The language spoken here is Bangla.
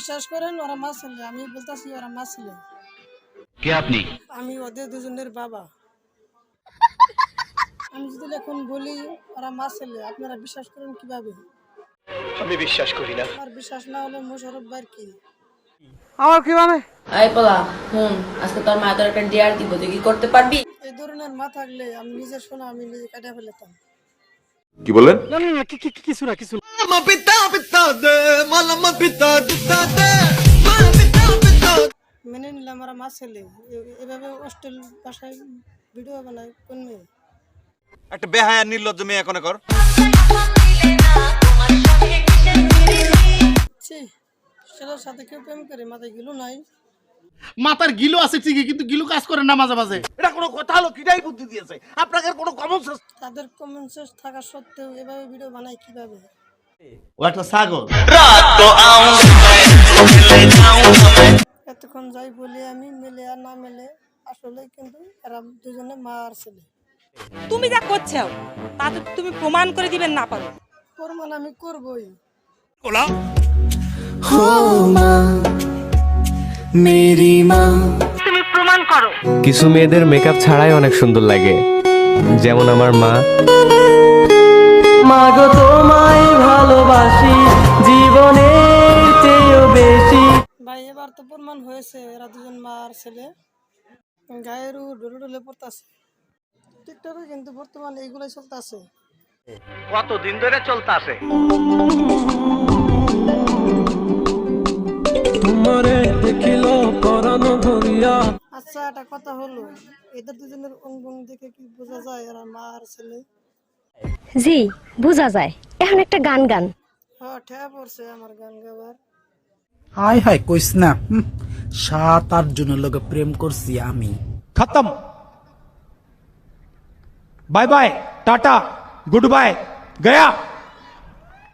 বিশ্বাস করেন ওরা মা ছেলে, আমি বলতেছি ওরা মা ছেলে। কে আপনি? আমি ওদের দুজনের বাবা। আমি যদি এখন বলি ওরা মা ছেলে, আপনারা বিশ্বাস করেন কিভাবে? আমি বিশ্বাস করি না। আমার বিশ্বাস না হলে মোশারফ ভাইয়ের কি? আমার কি মানে? এই পোলা হুন, আজকে তোর মা তোর একটা ডিয়ার দিব, তুই কি করতে পারবি? এই ধরনের মা থাকলে আমি নিজের শোনা আমি নিজে কাটিয়ে ফেলতাম। কি বলেন? না না না, কিছু না কিছু না। মেনে নিলাম ওরা মা ছেলে, এভাবে অশ্লীল ভাষায় ভিডিও বানায় কোন মেয়ে? একটা বেহায়া নির্লজ্জ মেয়ে এখন কর। ছি, ছেলের সাথে কেউ প্রেম করে মাথায় গিলু নাই? মাথার গিলো আছে ঠিকই, কিন্তু গিলো কাজ করে না মাঝে মাঝে। এটা কোনো কথা হলো? কিটাই বুদ্ধি দিয়েছে আপনাকে? কোনো কমন সেন্স? তাদের কমন সেন্স থাকা সত্ত্বেও এভাবে ভিডিও বানায় কিভাবে? ও একটা ছাগল। এতক্ষণ যাই বলি আমি, মেলে আর না মেলে, আসলে কিন্তু এরা দুজনে মা আর ছেলে। তুমি যা করছো তা তো তুমি প্রমাণ করে দিবেন না পারো। প্রমাণ আমি করবই। তুমি প্রমাণ করো। কিছু মেয়েদের মেকআপ ছাড়াই অনেক সুন্দর লাগে, যেমন আমার মা। মাগো তোমায় ভালোবাসি জীবনের চেয়েও বেশি। ভাই এবার তো প্রমাণ হয়েছে এরা দুজন মা আর ছেলে। গায়ের ডলে ডলে পড়তেছে টিকটকে, কিন্তু বর্তমানে এইগুলাই চলতেছে। কতদিন ধরে চলতে আসে? তোমারে দেখিলো পরানো ধরিয়া। আচ্ছা, একটা কথা হলো, এদের দুজনের অঙ্গ দেখে কি বোঝা যায় এরা মা আর ছেলে? জি বোঝা যায়। এখন একটা গান গান। হ্যাঁ, ঠেয়া পড়ছে আমার গান গাবার। হাই হাই কইস না, 7-8 জনের লগে প্রেম করছি আমি। খতম। Bye bye, tata, good bye, Gaya.